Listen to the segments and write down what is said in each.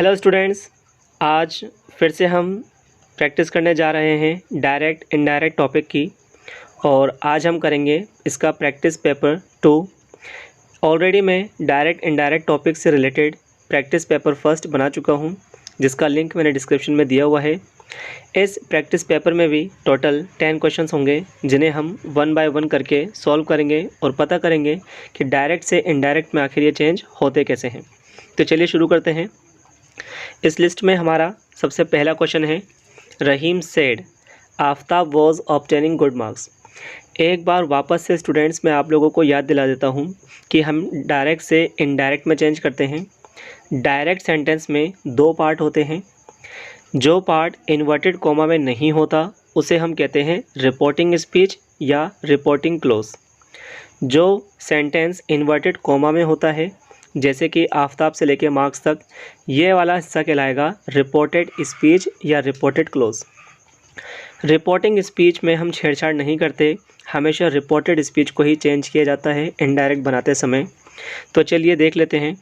Hello students, आज फिर से हम प्रैक्टिस करने जा रहे हैं डायरेक्ट इनडायरेक्ट टॉपिक की। और आज हम करेंगे इसका प्रैक्टिस पेपर 2। ऑलरेडी मैं डायरेक्ट इनडायरेक्ट टॉपिक से रिलेटेड प्रैक्टिस पेपर फर्स्ट बना चुका हूं, जिसका लिंक मैंने डिस्क्रिप्शन में दिया हुआ है। इस प्रैक्टिस पेपर में भी टोटल 10 क्वेश्चंस होंगे, जिन्हें हम 1 बाय 1 करके सॉल्व करेंगे और पता करेंगे कि डायरेक्ट से इनडायरेक्ट में आखिर ये चेंज होते कैसे हैं। तो चलिए शुरू करते हैं। इस लिस्ट में हमारा सबसे पहला क्वेश्चन है, Rahim said Aftab was obtaining good marks. एक बार वापस से स्टूडेंट्स मैं आप लोगों को याद दिला देता हूं कि हम डायरेक्ट से इनडायरेक्ट में चेंज करते हैं। डायरेक्ट सेंटेंस में 2 पार्ट होते हैं। जो पार्ट इन्वर्टेड कॉमा में नहीं होता उसे हम कहते हैं रिपोर्टिंग स्पीच या रिपोर्टिंग क्लोज। जो सेंटेंस इन्वर्टेड कॉमा में होता है, जैसे कि आफ्ताब से लेके मार्क्स तक, ये वाला हिस्सा कहलाएगा रिपोर्टेड स्पीच या रिपोर्टेड क्लोज। रिपोर्टिंग स्पीच में हम छेड़छाड़ नहीं करते, हमेशा रिपोर्टेड स्पीच को ही चेंज किया जाता है इनडायरेक्ट बनाते समय। तो चलिए देख लेते हैं।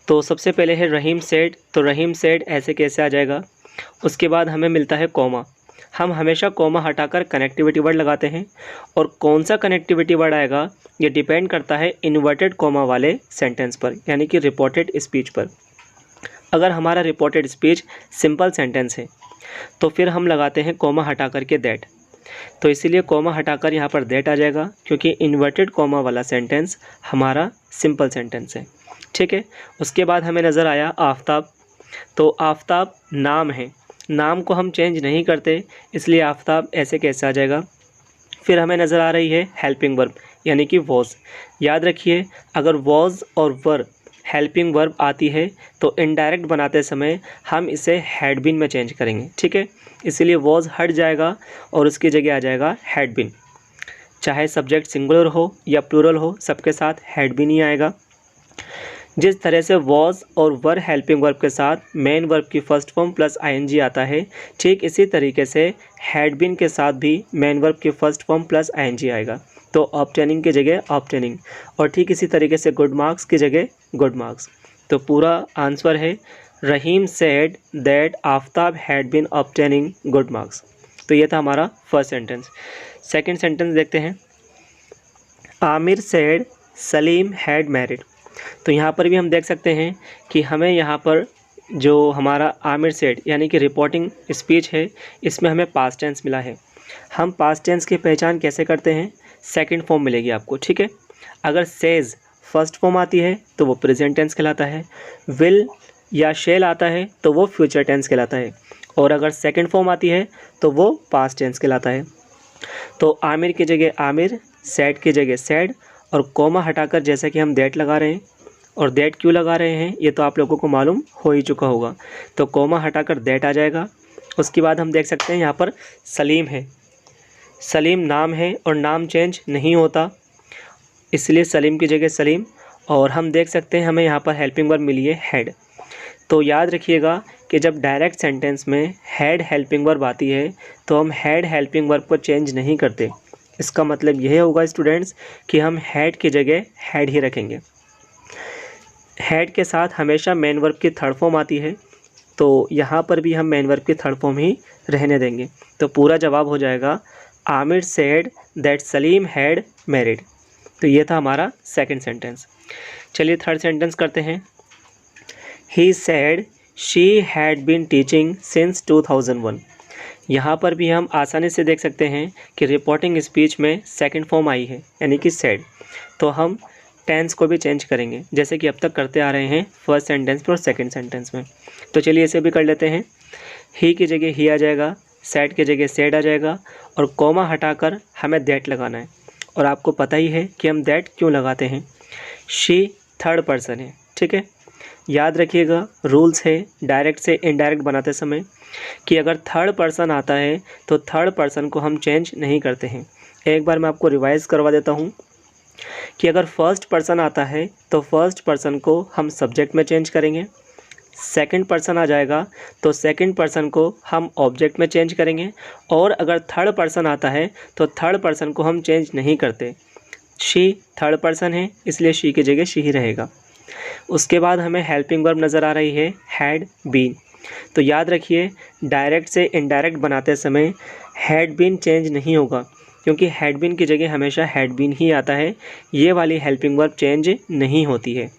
तो सबसे पहले है रहीम सेड। तो रहीम सेड ऐसे कैसे आ जाएगा। उसके बाद हमें मिलता है कॉमा। हम हमेशा कॉमा हटाकर कनेक्टिविटी वर्ड लगाते हैं, और कौन सा कनेक्टिविटी वर्ड आएगा ये डिपेंड करता है इन्वर्टेड कॉमा वाले सेंटेंस पर, यानी कि रिपोर्टेड स्पीच पर। अगर हमारा रिपोर्टेड स्पीच सिंपल सेंटेंस है तो फिर हम लगाते हैं कॉमा हटा करके दैट। तो इसीलिए कॉमा हटाकर यहाँ पर दैट आ जाएगा, क्योंकि इन्वर्टेड कॉमा वाला सेंटेंस हमारा सिंपल सेंटेंस है। ठीक है। उसके बाद हमें नज़र आया आफ्ताब। तो आफ्ताब नाम है, नाम को हम चेंज नहीं करते, इसलिए आफ्ताब ऐसे कैसे आ जाएगा। फिर हमें नज़र आ रही है हेल्पिंग वर्ब, यानी कि वॉज। याद रखिए, अगर वॉज और वर हेल्पिंग वर्ब आती है तो इनडायरेक्ट बनाते समय हम इसे हैड बीन में चेंज करेंगे। ठीक है। इसीलिए वॉज हट जाएगा और उसकी जगह आ जाएगा हैड बीन। चाहे सब्जेक्ट सिंगुलर हो या प्लूरल हो, सबके साथ हैड बीन ही आएगा। जिस तरह से वॉज और वर हेल्पिंग वर्ब के साथ मेन वर्ब की फर्स्ट फॉर्म प्लस आईएनजी आता है, ठीक इसी तरीके से हैड बीन के साथ भी मेन वर्ब की फर्स्ट फॉर्म प्लस आईएनजी आएगा। तो ऑब्टेनिंग की जगह ऑब्टेनिंग, और ठीक इसी तरीके से गुड मार्क्स की जगह गुड मार्क्स। तो पूरा आंसर है Rahim said that Aftab had been obtaining good marks. तो ये था हमारा फर्स्ट सेंटेंस। सेकंड सेंटेंस देखते हैं। Aamir said Salim had married. तो यहाँ पर भी हम देख सकते हैं कि हमें यहाँ पर जो हमारा आमिर सेड यानी कि रिपोर्टिंग स्पीच है, इसमें हमें पास्ट टेंस मिला है। हम पास्ट टेंस की पहचान कैसे करते हैं, सेकंड फॉर्म मिलेगी आपको। ठीक है। अगर सेज फर्स्ट फॉर्म आती है तो वो प्रेजेंट टेंस कहलाता है, विल या शेल आता है तो वो फ्यूचर टेंस कहलाता है, और अगर सेकंड फॉर्म आती है तो वो पास्ट टेंस कहलाता है। तो आमिर की जगह आमिर, सेड की जगह सेड, और कॉमा हटाकर जैसा कि हम दैट लगा रहे हैं, और दैट क्यों लगा रहे हैं ये तो आप लोगों को मालूम हो ही चुका होगा। तो कॉमा हटाकर दैट आ जाएगा। उसके बाद हम देख सकते हैं यहाँ पर सलीम है। सलीम नाम है और नाम चेंज नहीं होता, इसलिए सलीम की जगह सलीम। और हम देख सकते हैं हमें यहाँ पर हेल्पिंग वर्ब मिली है हैड। तो याद रखिएगा कि जब डायरेक्ट सेंटेंस में हैड हेल्पिंग वर्ब आती है तो हम हैड हेल्पिंग वर्ब को चेंज नहीं करते। इसका मतलब यह होगा स्टूडेंट्स कि हम हैड की जगह हैड ही रखेंगे। हैड के साथ हमेशा मेन वर्ब की थर्ड फॉर्म आती है, तो यहाँ पर भी हम मेन वर्ब की थर्ड फॉर्म ही रहने देंगे। तो पूरा जवाब हो जाएगा Aamir said that Salim had married. तो ये था हमारा सेकंड सेंटेंस। चलिए थर्ड सेंटेंस करते हैं। He said she had been teaching since 2001। यहाँ पर भी हम आसानी से देख सकते हैं कि रिपोर्टिंग स्पीच में सेकंड फॉर्म आई है, यानी कि सेड। तो हम टेंस को भी चेंज करेंगे, जैसे कि अब तक करते आ रहे हैं फर्स्ट सेंटेंस में और सेकंड सेंटेंस में। तो चलिए इसे भी कर लेते हैं। ही की जगह ही आ जाएगा, सेड की जगह सेड आ जाएगा, और कॉमा हटाकर हमें दैट लगाना है। और आपको पता ही है कि हम दैट क्यों लगाते हैं। शी थर्ड पर्सन है। ठीक है। याद रखिएगा, रूल्स है डायरेक्ट से इनडायरेक्ट बनाते समय कि अगर थर्ड पर्सन आता है तो थर्ड पर्सन को हम चेंज नहीं करते हैं। एक बार मैं आपको रिवाइज़ करवा देता हूँ कि अगर फर्स्ट पर्सन आता है तो फर्स्ट पर्सन को हम सब्जेक्ट में चेंज करेंगे। सेकंड पर्सन आ जाएगा तो सेकंड पर्सन को हम ऑब्जेक्ट में चेंज करेंगे, और अगर थर्ड पर्सन आता है तो थर्ड पर्सन को हम चेंज नहीं करते। शी थर्ड पर्सन है, इसलिए शी की जगह शी ही रहेगा। उसके बाद हमें हेल्पिंग वर्ब नज़र आ रही है हैड बीन। तो याद रखिए डायरेक्ट से इनडायरेक्ट बनाते समय हैड बीन चेंज नहीं होगा, क्योंकि हैड बीन की जगह हमेशा हैड बीन ही आता है। ये वाली हेल्पिंग वर्ब चेंज नहीं होती है।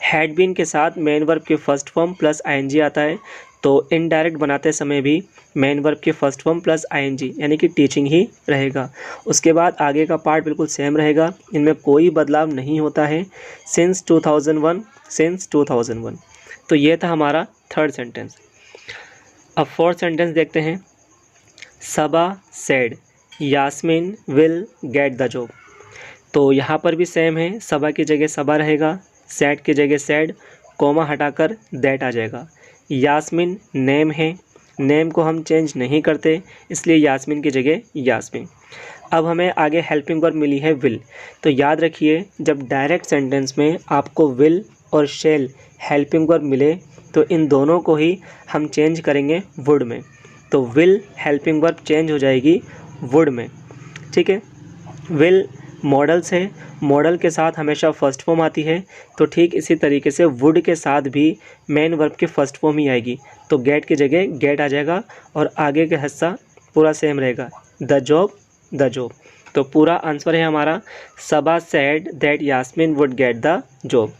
हैड बीन के साथ मेन वर्ब की फर्स्ट फॉर्म प्लस आईएनजी आता है, तो इनडायरेक्ट बनाते समय भी मेन वर्ब की फर्स्ट फॉर्म प्लस आईएनजी यानी कि टीचिंग ही रहेगा। उसके बाद आगे का पार्ट बिल्कुल सेम रहेगा, इनमें कोई बदलाव नहीं होता है। सिंस 2001। तो ये था हमारा थर्ड सेंटेंस। अब फोर्थ सेंटेंस देखते हैं। Saba said Yasmin will get the job. तो यहाँ पर भी सेम है, सबा की जगह सबा रहेगा, सैड की जगह सैड, कोमा हटाकर दैट आ जाएगा। यास्मीन नेम है, नेम को हम चेंज नहीं करते, इसलिए यास्मीन की जगह यास्मीन। अब हमें आगे हेल्पिंग वर्ब मिली है विल। तो याद रखिए जब डायरेक्ट सेंटेंस में आपको विल और शेल हेल्पिंग वर्ब मिले तो इन दोनों को ही हम चेंज करेंगे वुड में। तो विल हेल्पिंग वर्ब चेंज हो जाएगी वुड में, ठीक है। विल मॉडल्स है, मॉडल के साथ हमेशा फर्स्ट फॉर्म आती है, तो ठीक इसी तरीके से वुड के साथ भी मेन वर्ब की फर्स्ट फॉर्म ही आएगी। तो गेट की जगह गेट आ जाएगा और आगे का हिस्सा पूरा सेम रहेगा, द जॉब द जॉब। तो पूरा आंसर है हमारा Saba said that Yasmin would get the job.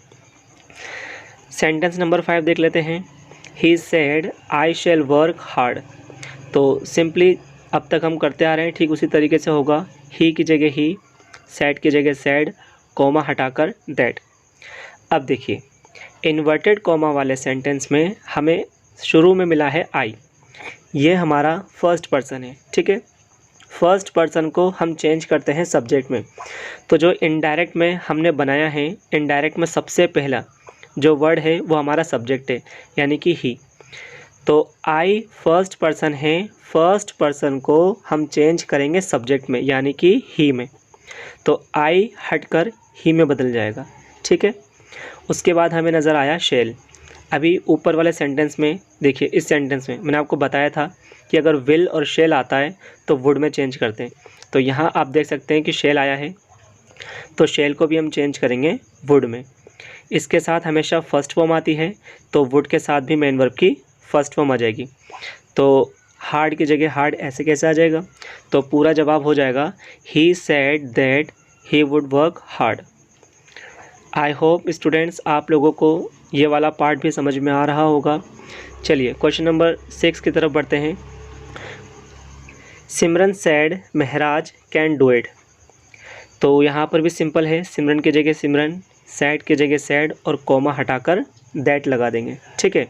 Sentence number 5 देख लेते हैं। He said I shall work hard. तो सिंपली अब तक हम करते आ रहे हैं ठीक उसी तरीके से होगा। ही की जगह ही, सैड की जगह सैड, कॉमा हटाकर दैट। अब देखिए इन्वर्टेड कॉमा वाले सेंटेंस में हमें शुरू में मिला है आई, ये हमारा फर्स्ट पर्सन है, ठीक है। फर्स्ट पर्सन को हम चेंज करते हैं सब्जेक्ट में। तो जो इनडायरेक्ट में हमने बनाया है, इनडायरेक्ट में सबसे पहला जो वर्ड है वो हमारा सब्जेक्ट है, यानी कि ही। तो आई फर्स्ट पर्सन है, फर्स्ट पर्सन को हम चेंज करेंगे सब्जेक्ट में यानी कि ही में। तो आई हटकर ही में बदल जाएगा, ठीक है। उसके बाद हमें नज़र आया शेल। अभी ऊपर वाले सेंटेंस में देखिए, इस सेंटेंस में मैंने आपको बताया था कि अगर विल और शेल आता है तो वुड में चेंज करते हैं। तो यहाँ आप देख सकते हैं कि शेल आया है, तो शेल को भी हम चेंज करेंगे वुड में। इसके साथ हमेशा फर्स्ट फॉर्म आती है, तो वुड के साथ भी मेन वर्ब की फर्स्ट फॉर्म आ जाएगी। तो हार्ड की जगह हार्ड ऐसे कैसे आ जाएगा? तो पूरा जवाब हो जाएगा he said that he would work hard. I hope students आप लोगों को ये वाला पार्ट भी समझ में आ रहा होगा। चलिए क्वेश्चन नंबर 6 की तरफ बढ़ते हैं। Simran said Maharaj can do it. तो यहाँ पर भी सिंपल है, सिमरन की जगह सिमरन, सैड की जगह सैड और कॉमा हटाकर दैट लगा देंगे, ठीक है।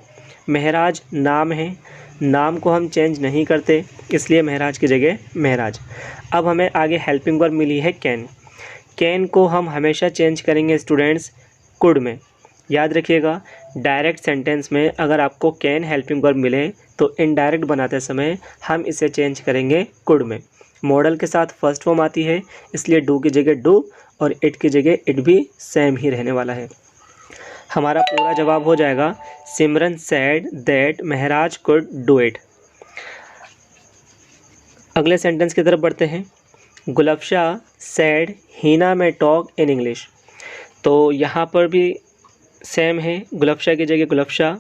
महराज नाम है, नाम को हम चेंज नहीं करते, इसलिए महराज की जगह महराज। अब हमें आगे हेल्पिंग वर्ब मिली है कैन। कैन को हम हमेशा चेंज करेंगे स्टूडेंट्स कुड में। याद रखिएगा डायरेक्ट सेंटेंस में अगर आपको कैन हेल्पिंग वर्ब मिले तो इनडायरेक्ट बनाते समय हम इसे चेंज करेंगे कुड में। मॉडल के साथ फर्स्ट फॉर्म आती है, इसलिए डू की जगह डू और इट की जगह इट भी सेम ही रहने वाला है। हमारा पूरा जवाब हो जाएगा Simran said that Maharaj could do it. अगले सेंटेंस की तरफ बढ़ते हैं। गुलफशा सेड हीना में टॉक इन इंग्लिश। तो यहाँ पर भी सेम है, गुलफशा की जगह गुलफशा,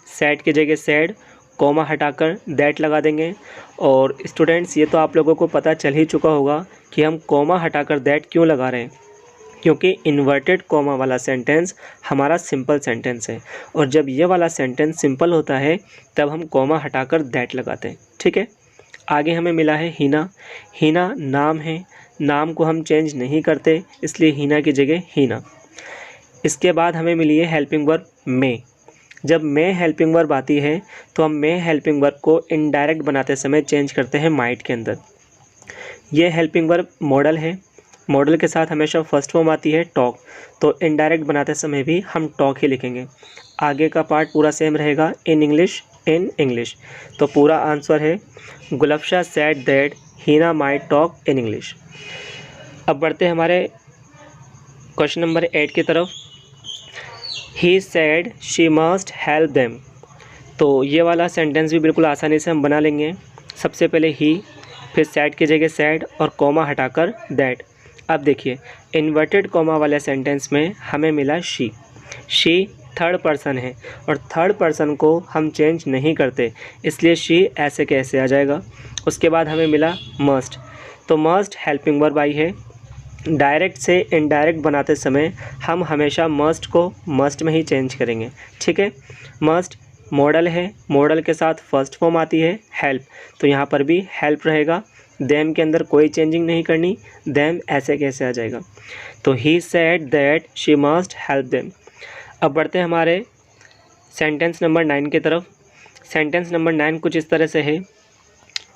सैड की जगह सैड, कॉमा हटाकर दैट लगा देंगे। और स्टूडेंट्स ये तो आप लोगों को पता चल ही चुका होगा कि हम कॉमा हटाकर दैट क्यों लगा रहे हैं, क्योंकि इन्वर्टेड कॉमा वाला सेंटेंस हमारा सिंपल सेंटेंस है और जब ये वाला सेंटेंस सिंपल होता है तब हम कॉमा हटाकर दैट लगाते हैं, ठीक है। आगे हमें मिला है हीना। हीना नाम है, नाम को हम चेंज नहीं करते, इसलिए हीना की जगह हीना। इसके बाद हमें मिली है हेल्पिंग वर्ब मे। जब मे हेल्पिंग वर्ब आती है तो हम मे हेल्पिंग वर्ब को इनडायरेक्ट बनाते समय चेंज करते हैं माइट के अंदर। ये हेल्पिंग वर्ब मॉडल है, मॉडल के साथ हमेशा फर्स्ट फॉर्म आती है टॉक, तो इनडायरेक्ट बनाते समय भी हम टॉक ही लिखेंगे। आगे का पार्ट पूरा सेम रहेगा, इन इंग्लिश। तो पूरा आंसर है Gulfasha said that Heena might talk in English. अब बढ़ते हैं हमारे क्वेश्चन नंबर 8 की तरफ। He said she must help them. तो ये वाला सेंटेंस भी बिल्कुल आसानी से हम बना लेंगे। सबसे पहले ही, फिर सैड की जगह सैड और कॉमा हटाकर दैट। अब देखिए इन्वर्टेड कॉमा वाले सेंटेंस में हमें मिला शी। शी थर्ड पर्सन है और थर्ड पर्सन को हम चेंज नहीं करते, इसलिए शी ऐसे कैसे आ जाएगा। उसके बाद हमें मिला मस्ट, तो मस्ट हेल्पिंग वर्ब आई है। डायरेक्ट से इनडायरेक्ट बनाते समय हम हमेशा मस्ट को मस्ट में ही चेंज करेंगे, ठीक है। मस्ट मॉडल है, मॉडल के साथ फर्स्ट फॉर्म आती है हेल्प, तो यहाँ पर भी हेल्प रहेगा। देम के अंदर कोई चेंजिंग नहीं करनी, देम ऐसे कैसे आ जाएगा। तो he said that she must help them. अब बढ़ते हैं हमारे सेंटेंस नंबर 9 की तरफ। सेंटेंस नंबर 9 कुछ इस तरह से है,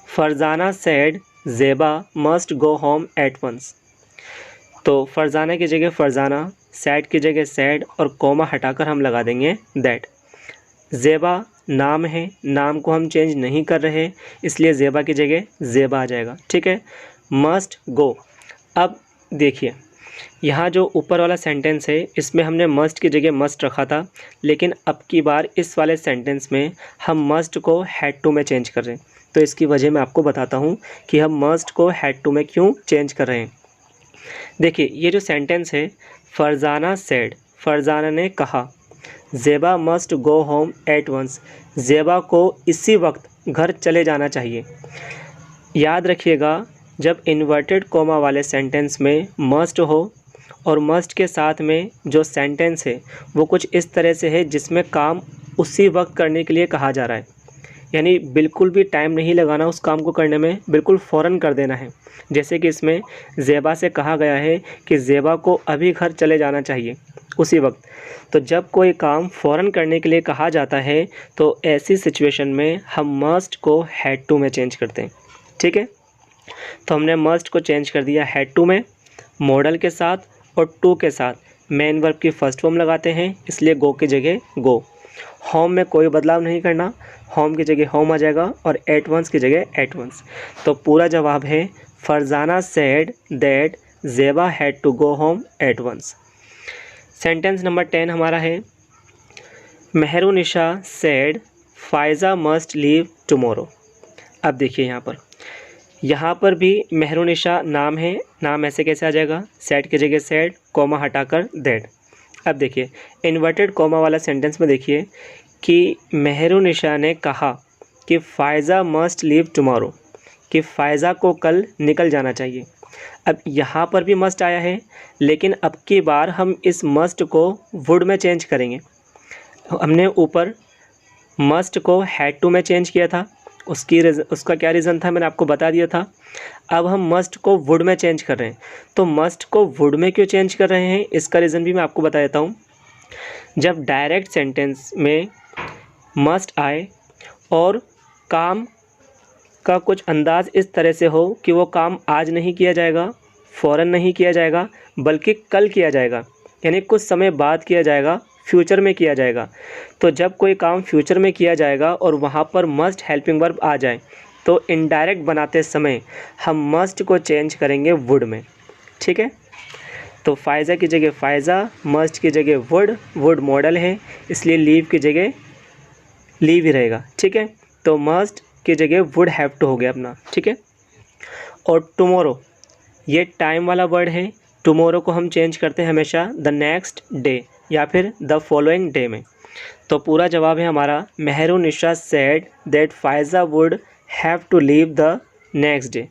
Farzana said Zeba must go home at once. तो फरजाना की जगह फरजाना, सैड की जगह सैड और कोमा हटाकर हम लगा देंगे दैट। ज़ेबा नाम है, नाम को हम चेंज नहीं कर रहे, इसलिए ज़ेबा की जगह ज़ेबा आ जाएगा, ठीक है। Must go. अब देखिए यहाँ जो ऊपर वाला सेंटेंस है इसमें हमने मस्ट की जगह मस्ट रखा था, लेकिन अब की बार इस वाले सेंटेंस में हम मस्ट को हैड टू में चेंज कर रहे हैं। तो इसकी वजह मैं आपको बताता हूँ कि हम मस्ट को हैड टू में क्यों चेंज कर रहे हैं। देखिए ये जो सेंटेंस है, फरजाना सेड, फरजाना ने कहा, Zeba must go home at once, Zeba को इसी वक्त घर चले जाना चाहिए। याद रखिएगा जब इन्वर्टेड कोमा वाले सेंटेंस में मस्ट हो और मस्ट के साथ में जो सेंटेंस है वो कुछ इस तरह से है जिसमें काम उसी वक्त करने के लिए कहा जा रहा है, यानी बिल्कुल भी टाइम नहीं लगाना उस काम को करने में, बिल्कुल फ़ौरन कर देना है। जैसे कि इसमें ज़ेबा से कहा गया है कि ज़ेबा को अभी घर चले जाना चाहिए उसी वक्त। तो जब कोई काम फ़ौरन करने के लिए कहा जाता है तो ऐसी सिचुएशन में हम मस्ट को हैड टू में चेंज करते हैं, ठीक है। तो हमने मस्ट को चेंज कर दिया हैड टू में, मॉडल के साथ और टू के साथ मेन वर्ब की फर्स्ट फॉर्म लगाते हैं, इसलिए गो की जगह गो। होम में कोई बदलाव नहीं करना, होम की जगह होम आ जाएगा और एट वंस की जगह एट वंस। तो पूरा जवाब है Farzana said that Zeba had to go home at once. Sentence number 10 हमारा है, Mehrunisa said Faiza must leave tomorrow. अब देखिए यहाँ पर भी मेहरुनिशा नाम है, नाम ऐसे कैसे आ जाएगा, सेड की जगह सेड, कोमा हटाकर दैट। अब देखिए इन्वर्टेड कोमा वाला सेंटेंस में देखिए कि मेहरुनिशा ने कहा कि फ़ायज़ा मस्ट लीव टुमारो, कि फ़ायज़ा को कल निकल जाना चाहिए। अब यहाँ पर भी मस्ट आया है, लेकिन अब की बार हम इस मस्ट को वुड में चेंज करेंगे। हमने ऊपर मस्ट को हैड टू में चेंज किया था, उसका क्या रीज़न था मैंने आपको बता दिया था। अब हम मस्ट को वुड में चेंज कर रहे हैं, तो मस्ट को वुड में क्यों चेंज कर रहे हैं इसका रीज़न भी मैं आपको बता देता हूँ। जब डायरेक्ट सेंटेंस में मस्ट आए और काम का कुछ अंदाज़ इस तरह से हो कि वो काम आज नहीं किया जाएगा, फ़ौरन नहीं किया जाएगा, बल्कि कल किया जाएगा, यानी कुछ समय बाद किया जाएगा, फ्यूचर में किया जाएगा। तो जब कोई काम फ्यूचर में किया जाएगा और वहाँ पर मस्ट हेल्पिंग वर्ब आ जाए तो इनडायरेक्ट बनाते समय हम मस्ट को चेंज करेंगे वुड में, ठीक है। तो फ़ायज़ा की जगह फ़ायज़ा, मस्ट की जगह वुड, वुड मॉडल है इसलिए लीव की जगह लीव ही रहेगा, ठीक है। तो मस्ट की जगह वुड हैव टू हो गया अपना, ठीक है। और टुमारो ये टाइम वाला वर्ड है, टुमारो को हम चेंज करते हैं हमेशा द नेक्स्ट डे या फिर द फॉलोइंग डे में। तो पूरा जवाब है हमारा Mehrunisa said that Faiza would have to leave the next day.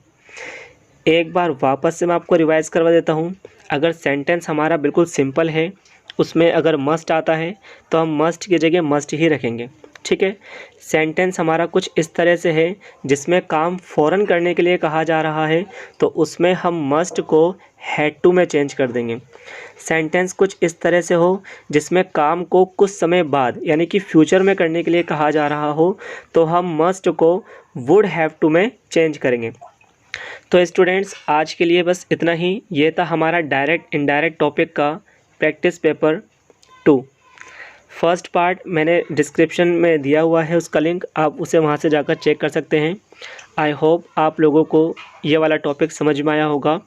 एक बार वापस से मैं आपको रिवाइज़ करवा देता हूँ। अगर सेंटेंस हमारा बिल्कुल सिंपल है, उसमें अगर मस्ट आता है तो हम मस्ट की जगह मस्ट ही रखेंगे, ठीक है। सेंटेंस हमारा कुछ इस तरह से है जिसमें काम फ़ौरन करने के लिए कहा जा रहा है तो उसमें हम मस्ट को हैड टू में चेंज कर देंगे। सेंटेंस कुछ इस तरह से हो जिसमें काम को कुछ समय बाद यानी कि फ्यूचर में करने के लिए कहा जा रहा हो तो हम मस्ट को वुड हैव टू में चेंज करेंगे। तो स्टूडेंट्स आज के लिए बस इतना ही। ये था हमारा डायरेक्ट इनडायरेक्ट टॉपिक का प्रैक्टिस पेपर 2। फर्स्ट पार्ट मैंने डिस्क्रिप्शन में दिया हुआ है, उसका लिंक आप उसे वहाँ से जाकर चेक कर सकते हैं। आई होप आप लोगों को ये वाला टॉपिक समझ में आया होगा।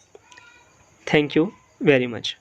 Thank you very much.